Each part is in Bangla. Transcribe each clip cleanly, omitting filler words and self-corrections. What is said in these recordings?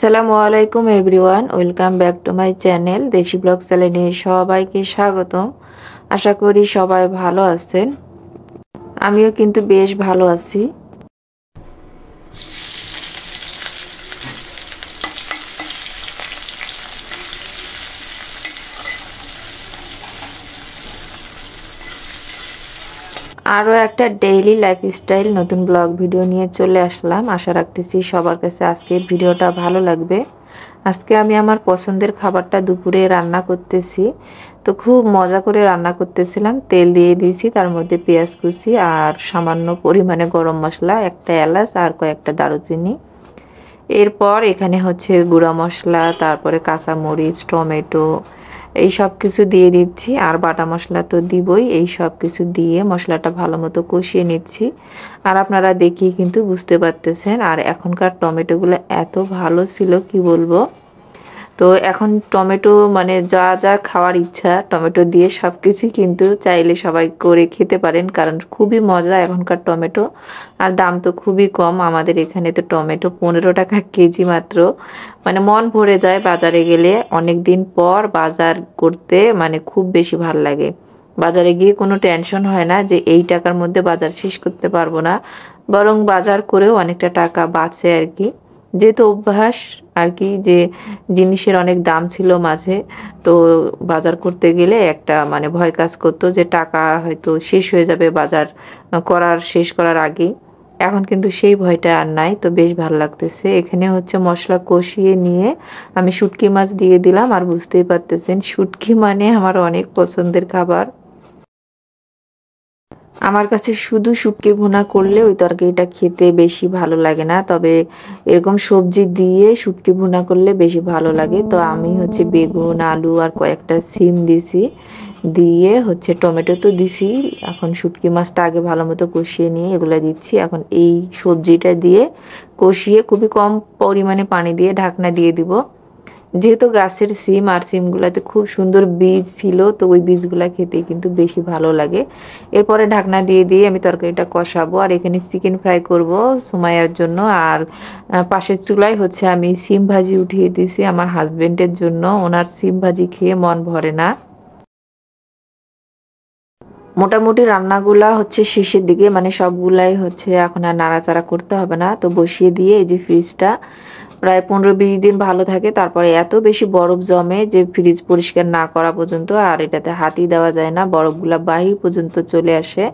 আসসালামু আলাইকুম everyone, welcome back to my channel দেশি ব্লগ চ্যানেলে সবাইকে স্বাগতম। আশা করি সবাই ভালো আছেন। আমিও কিন্তু বেশ ভালো আছি। আরও একটা ডেইলি লাইফস্টাইল নতুন ব্লগ ভিডিও নিয়ে চলে আসলাম। আশা রাখতেছি সবার কাছে আজকের ভিডিওটা ভালো লাগবে। আজকে আমি আমার পছন্দের খাবারটা দুপুরে রান্না করতেছি। তো খুব মজা করে রান্না করতেছিলাম। তেল দিয়ে দিয়েছি, তার মধ্যে পেঁয়াজ কুচি আর সামান্য পরিমাণে গরম মশলা, একটা এলাচ আর কয়েকটা দারুচিনি। এরপর এখানে হচ্ছে গুঁড়া মশলা, তারপরে কাঁচামরিচ, টমেটো এই সব কিছু দিয়ে দিচ্ছি। আর বাটা মশলা তো দিবই। এই সব কিছু দিয়ে মশলাটা ভালো মতো কষিয়ে নিচ্ছি। আর আপনারা দেখি কিন্তু বুঝতে পারতেছেন। আর এখনকার টমেটোগুলো এত ভালো ছিল কি বলবো। তো এখন টমেটো মানে যা যা খাওয়ার ইচ্ছা টমেটো দিয়ে সব কিছুই কিন্তু চাইলে সবাই করে খেতে পারেন, কারণ খুবই মজা এখনকার টমেটো। আর দাম তো খুবই কম। আমাদের এখানে তো টমেটো 15 টাকা কেজি মাত্র। মানে মন ভরে যায় বাজারে গেলে। অনেক দিন পর বাজার করতে মানে খুব বেশি ভাল লাগে। বাজারে গিয়ে কোনো টেনশন হয় না যে এই টাকার মধ্যে বাজার শেষ করতে পারবো না, বরং বাজার করেও অনেকটা টাকা বাঁচে আর কি। যেহেতু অভ্যাস আর কি, যে জিনিসের অনেক দাম ছিল মাঝে, তো বাজার করতে গেলে একটা মানে ভয় কাজ করতো যে টাকা হয়তো শেষ হয়ে যাবে বাজার শেষ করার আগেই। এখন কিন্তু সেই ভয়টা আর নাই। তো বেশ ভালো লাগতেছে। এখানে হচ্ছে মশলা কষিয়ে নিয়ে আমি শুটকি মাছ দিয়ে দিলাম। আর বুঝতেই পারতেছেন শুটকি মানে আমার অনেক পছন্দের খাবার। আমার কাছে শুধু শুটকি ভুনা করলে ওই তরকারিটা খেতে বেশি ভালো লাগে না, তবে এরকম সবজি দিয়ে শুটকি ভুনা করলে বেশি ভালো লাগে। তো আমি হচ্ছে বেগুন, আলু আর কয়েকটা সিম দিছি, দিয়ে হচ্ছে টমেটো তো দিছি। এখন শুটকি মাছটা আগে ভালো মতো কষিয়ে নিয়ে এগুলো দিচ্ছি। এখন এই সবজিটা দিয়ে কষিয়ে খুবই কম পরিমাণে পানি দিয়ে ঢাকনা দিয়ে দিব। যেহেতু গাছের সিম আর সিমগুলাতে খুব সুন্দর বীজ ছিল, তো ওই বীজগুলা খেতে কিন্তু বেশি ভালো লাগে। এরপরে ঢাকনা দিয়ে দিয়ে আমি তরকারিটা কষাবো। আর এখানে চিকেন ফ্রাই করব সুমাইয়ার জন্য। আর পাশের চুলায় হচ্ছে আমি সিম ভাজি উঠিয়ে দিয়েছি আমার হাজবেন্ডের জন্য। ওনার সিম ভাজি খেয়ে মন ভরে না। মোটামুটি রান্নাগুলা হচ্ছে শেষের দিকে, মানে সবগুলাই হচ্ছে এখন আর নাড়াচাড়া করতে হবে না। তো বসিয়ে দিয়ে এই যে ফ্রিজটা প্রায় 15-20 দিন ভালো থাকে। তারপরে এত বেশি বরফ জমে যে ফ্রিজ পরিষ্কার না করা পর্যন্ত আর এটাতে হাতই দেওয়া যায় না, বরফগুলা বাহির পর্যন্ত চলে আসে।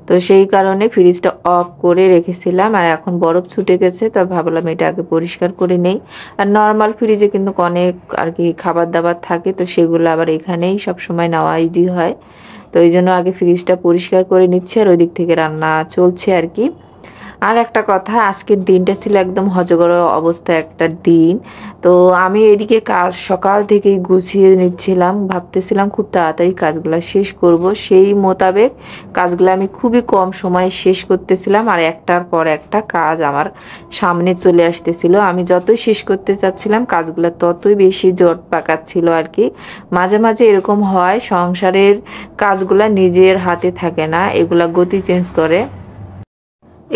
তো সেই কারণে ফ্রিজটা অফ করে রেখেছিলাম। আর এখন বরফ ছুটে গেছে, তো ভাবলাম এটা আগে পরিষ্কার করে নেই। আর নর্মাল ফ্রিজে কিন্তু অনেক আর কি খাবার দাবার থাকে, তো সেগুলো আবার এখানেই সবসময় নেওয়া ইজি হয়। তো এই জন্য আগে ফ্রিজটা পরিষ্কার করে নিচ্ছে, আর ওই দিক থেকে রান্না চলছে আর কি। আর একটা কথা, আজকের দিনটা ছিল একদম হজগড় অবস্থা একটা দিন। তো আমি এদিকে কাজ সকাল থেকেই গুছিয়ে নিচ্ছিলাম, ভাবতেছিলাম খুব তাড়াতাড়ি কাজগুলো শেষ করব। সেই মোতাবেক কাজগুলো আমি খুবই কম সময়ে শেষ করতেছিলাম। আর একটার পর একটা কাজ আমার সামনে চলে আসতেছিল। আমি যতই শেষ করতে চাচ্ছিলাম কাজগুলো ততই বেশি জট পাকাচ্ছিল আর কি। মাঝে মাঝে এরকম হয়, সংসারের কাজগুলা নিজের হাতে থাকে না, এগুলা গতি চেঞ্জ করে।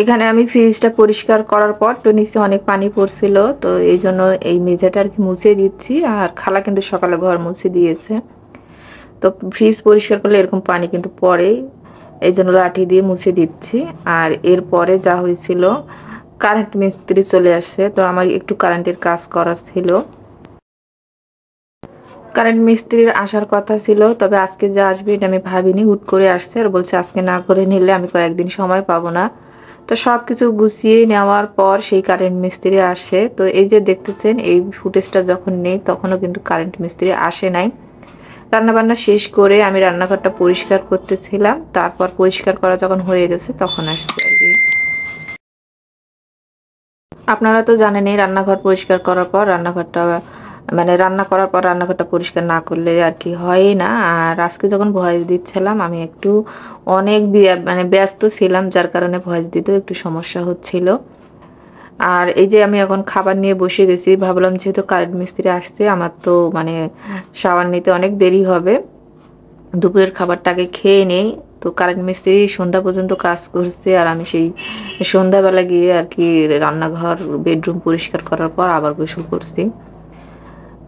এখানে আমি ফ্রিজটা পরিষ্কার করার পর তো নিচে অনেক পানি পড়ছিল, তো এই জন্য এই মেঝেটা আর কি মুছে দিচ্ছি। আর খালা কিন্তু সকালে ঘর মুছে দিয়েছে। তো ফ্রিজ পরিষ্কার করলে এরকম পানি কিন্তু পড়েই, এই জন্য লাঠি দিয়ে মুছে দিচ্ছি। আর এরপরে যা হয়েছিল, কারেন্ট মিস্ত্রি চলে আসছে, তো আমার একটু কারেন্টের কাজ করার ছিল। কারেন্ট মিস্ত্রির আসার কথা ছিল, তবে আজকে যে আসবে এটা আমি ভাবিনি। হুট করে আসছে আর বলছে আজকে না করে নিলে আমি কয়েকদিন সময় পাবো না। তো সব কিছু গুছিয়ে নেওয়ার পর সেই কারেন্ট মিস্ত্রি আসে। তো এই যে দেখতেছেন এই ফুটেজটা যখন নেই তখনও কিন্তু কারেন্ট মিস্ত্রি আসে নাই। রান্নাবান্না শেষ করে আমি রান্নাঘরটা পরিষ্কার করতেছিলাম, তারপর পরিষ্কার করা যখন হয়ে গেছে তখন আসছে আর কি। আপনারা তো জানেনই রান্নাঘর পরিষ্কার করার পর রান্নাঘরটা মানে রান্না করার পর রান্নাঘরটা পরিষ্কার না করলে আর কি হয়ই না। আর আজকে যখন ভয়েস দিচ্ছিলাম আমি একটু অনেক মানে ব্যস্ত ছিলাম, যার কারণে ভয়েস দিতেও একটু সমস্যা হচ্ছিল। আর এই যে আমি এখন খাবার নিয়ে বসে গেছি, ভাবলাম যেহেতু কারেন্ট মিস্ত্রি আসছে আমার তো মানে শাওয়ার নিতে অনেক দেরি হবে, দুপুরের খাবারটা আগে খেয়ে নেই। তো কারেন্ট মিস্ত্রি সন্ধ্যা পর্যন্ত কাজ করছে, আর আমি সেই সন্ধ্যাবেলা গিয়ে আর কি রান্নাঘর বেডরুম পরিষ্কার করার পর আবার গোসল করছি।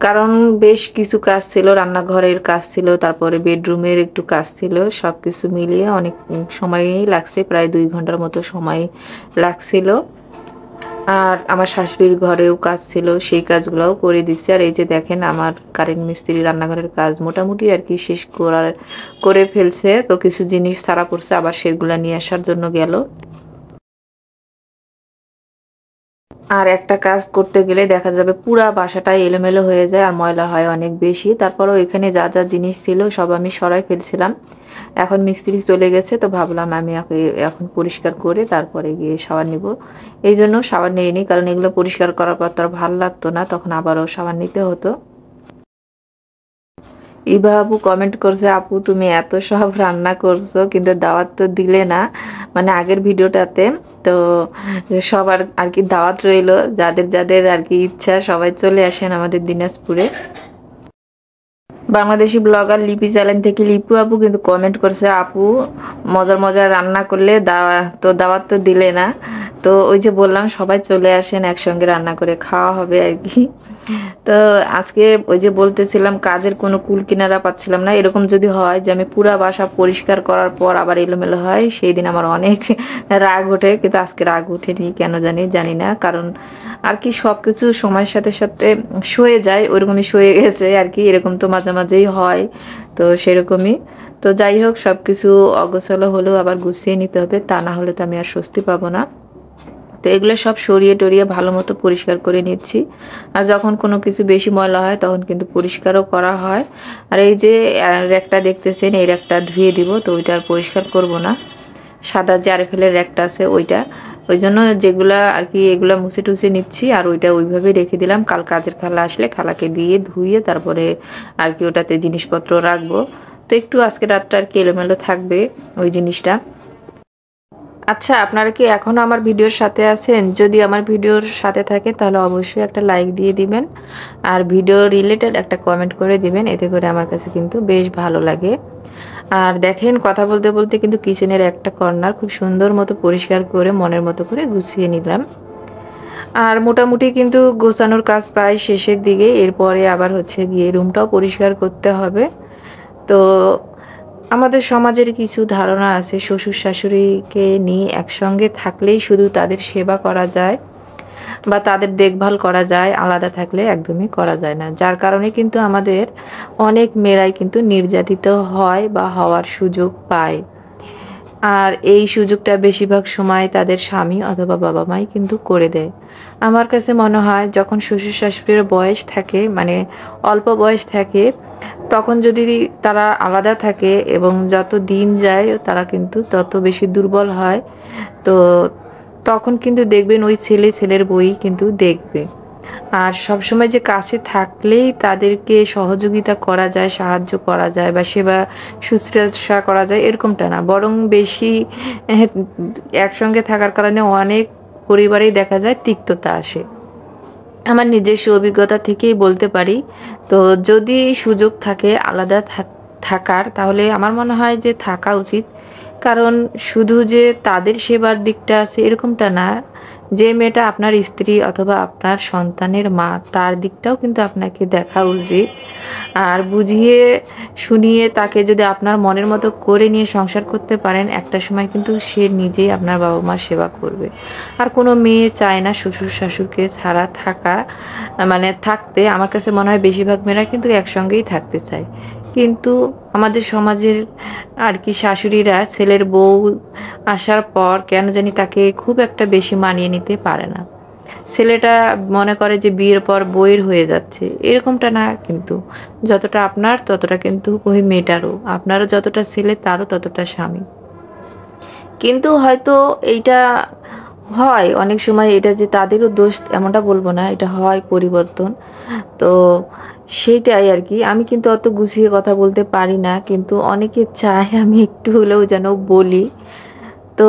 কারণ বেশ কিছু কাজ ছিল, রান্নাঘরের কাজ ছিল, তারপরে বেডরুমের একটু কাজ ছিল, সব কিছু মিলিয়ে অনেক সময়ই লাগছে, প্রায় 2 ঘন্টার মতো সময় লাগছিল। আর আমার শাশুড়ির ঘরেও কাজ ছিল, সেই কাজগুলোও করে দিচ্ছি। আর এই যে দেখেন আমার কারেন্ট মিস্ত্রি রান্নাঘরের কাজ মোটামুটি আর কি শেষ করে ফেলছে। তো কিছু জিনিস ছাড়া পড়ছে, আবার সেগুলা নিয়ে আসার জন্য গেল। আর একটা কাজ করতে গেলে দেখা যাবে পুরা বাসাটাই এলোমেলো হয়ে যায় আর ময়লা হয় অনেক বেশি। তারপরেও এখানে যা যা জিনিস ছিল সব আমি সরাই ফেলছিলাম। এখন মিস্ত্রি চলে গেছে, তো ভাবলাম আমি এখন পরিষ্কার করে তারপরে গিয়ে শাওয়ার নিব। এই জন্য শাওয়ার নিয়ে নিই, কারণ এগুলো পরিষ্কার করার পর তো আর ভালো লাগতো না, তখন আবারও শাওয়ার নিতে হতো। ইভা আপু কমেন্ট করছে, আপু তুমি এত সব রান্না করছো কিন্তু দাওয়াত তো দিলে না, মানে আগের ভিডিওটাতে। তো সবার আর কি দাওয়াত রইলো, যাদের যাদের আর কি ইচ্ছা সবাই চলে আসেন আমাদের দিনাজপুরে। বাংলাদেশি ব্লগার লিপি চ্যানেল থেকে লিপু আপু কিন্তু কমেন্ট করছে, আপু মজার মজার রান্না করলে দাওয়াত তো দিলে না। তো ওই যে বললাম সবাই চলে আসেন, একসঙ্গে রান্না করে খাওয়া হবে আর কি। তো আজকে ওই যে বলতেছিলাম কাজের কোনো কুল কিনারা পাচ্ছিলাম না। এরকম যদি হয় যে আমি পুরা বাসা পরিষ্কার করার পর আবার এলোমেলো হয়, সেই দিন আমার অনেক রাগ ওঠে। কিন্তু আজকে রাগ ওঠেনি, কেন জানি না, কারণ আর কি সবকিছু সময়ের সাথে সাথে সয়ে যায়, ওইরকমই সয়ে গেছে আর কি। এরকম তো মাঝে মাঝেই হয়, তো সেরকমই। তো যাই হোক, সবকিছু অগোছালো হলেও আবার গুছিয়ে নিতে হবে, তা না হলে তো আমি আর স্বস্তি পাবো না। তো এগুলো সব সরিয়ে টরিয়ে ভালো মতো পরিষ্কার করে নিচ্ছি। আর যখন কোনো কিছু বেশি ময়লা হয় তখন কিন্তু পরিষ্কারও করা হয়। আর এই যে র্যাকটা দেখতেছেন, এই র্যাকটা ধুয়ে দিব, তো ওইটা আর পরিষ্কার করব না। সাদা যে আরএফএলের র্যাকটা আছে ওইটা, ওই জন্য যেগুলা আর কি এগুলা মুছে টুছে নিচ্ছি, আর ওইটা ওইভাবে রেখে দিলাম। কাল কাজের খালা আসলে খালাকে দিয়ে ধুয়ে তারপরে আর কি ওটাতে জিনিসপত্র রাখবো। তো একটু আজকে রাতটা আর কি এলোমেলো থাকবে ওই জিনিসটা। আচ্ছা, আপনারা কি এখনো আমার ভিডিওর সাথে আছেন? যদি আমার ভিডিওর সাথে থাকে তাহলে অবশ্যই একটা লাইক দিয়ে দিবেন, আর ভিডিও রিলেটেড একটা কমেন্ট করে দিবেন, এতে করে আমার কাছে কিন্তু বেশ ভালো লাগে। আর দেখেন কথা বলতে বলতে কিন্তু কিচেনের একটা কর্নার খুব সুন্দর মতো পরিষ্কার করে মনের মতো করে গুছিয়ে নিলাম। আর মোটামুটি কিন্তু গোছানোর কাজ প্রায় শেষের দিকে, এরপরে আবার হচ্ছে গিয়ে রুমটাও পরিষ্কার করতে হবে। তো আমাদের সমাজের কিছু ধারণা আছে শ্বশুর শাশুড়িকে নিয়ে একসঙ্গে থাকলেই শুধু তাদের সেবা করা যায় বা তাদের দেখভাল করা যায়, আলাদা থাকলে একদমই করা যায় না। যার কারণে কিন্তু আমাদের অনেক মেয়েরাই কিন্তু নির্যাতিত হয় বা হওয়ার সুযোগ পায়। আর এই সুযোগটা বেশিরভাগ সময় তাদের স্বামী অথবা বাবা মাই কিন্তু করে দেয়। আমার কাছে মনে হয় যখন শ্বশুর শাশুড়ির বয়স থাকে, মানে অল্প বয়স থাকে, তখন যদি তারা আলাদা থাকে এবং যত দিন যায় তারা কিন্তু তত বেশি দুর্বল হয়। তো তখন কিন্তু দেখবেন ওই ছেলের বই কিন্তু দেখবে। আর সবসময় যে কাছে থাকলেই তাদেরকে সহযোগিতা করা যায়, সাহায্য করা যায় বা সেবা শুশ্রূষা করা যায় এরকমটা না, বরং বেশি একসঙ্গে থাকার কারণে অনেক পরিবারেই দেখা যায় তিক্ততা আসে। আমার নিজস্ব অভিজ্ঞতা থেকেই বলতে পারি। তো যদি সুযোগ থাকে আলাদা থাকার, তাহলে আমার মনে হয় যে থাকা উচিত। কারণ শুধু যে তাদের সেবার দিকটা আছে এরকমটা না, যে মেয়েটা আপনার স্ত্রী অথবা আপনার সন্তানের মা, তার দিকটাও কিন্তু আপনাকে দেখা উচিত। আর বুঝিয়ে শুনিয়ে তাকে যদি আপনার মনের মতো করে নিয়ে সংসার করতে পারেন, একটা সময় কিন্তু সে নিজেই আপনার বাবা মার সেবা করবে। আর কোনো মেয়ে চায় না শ্বশুর শাশুড়কে ছাড়া থাকা, মানে থাকতে। আমার কাছে মনে হয় বেশিরভাগ মেয়েরা কিন্তু একসঙ্গেই থাকতে চায়, কিন্তু আমাদের সমাজের আর কি শাশুড়িরা ছেলের বউ আসার পর কেন জানি তাকে খুব একটা বেশি মানিয়ে নিতে পারে না। ছেলেটা মনে করে যে বিয়ের পর বইয়ের হয়ে যাচ্ছে, এরকমটা না। কিন্তু যতটা আপনার ততটা কিন্তু ওই মেয়েটারও, আপনারও যতটা ছেলে তারও ততটা স্বামী। কিন্তু হয়তো এইটা হয় অনেক সময়, এটা যে তাদেরও দোষ এমনটা বলবো না, এটা হয় পরিবর্তন। তো সেইটাই আর কি। আমি কিন্তু অত গুছিয়ে কথা বলতে পারি না, কিন্তু অনেকে চায় আমি একটু হলেও যেন বলি। তো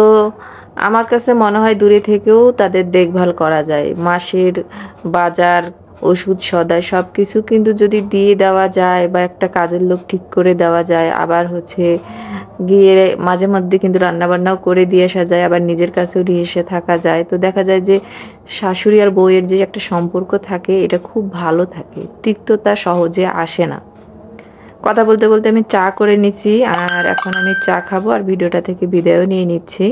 আমার কাছে মনে হয় দূরে থেকেও তাদের দেখভাল করা যায়। মাসের বাজার, ওষুধ সদাই সব কিছু কিন্তু যদি দিয়ে দেওয়া যায় বা একটা কাজের লোক ঠিক করে দেওয়া যায়, আবার হচ্ছে গিয়ে মাঝে মধ্যে কিন্তু রান্নাবান্নাও করে দিয়ে আসা যায়, আবার নিজের কাছেও এসে থাকা যায়। তো দেখা যায় যে শাশুড়ি আর বউয়ের যে একটা সম্পর্ক থাকে এটা খুব ভালো থাকে, তিক্ততা সহজে আসে না। কথা বলতে বলতে আমি চা করে নিচ্ছি, আর এখন আমি চা খাবো আর ভিডিওটা থেকে বিদায়ও নিয়ে নিচ্ছি।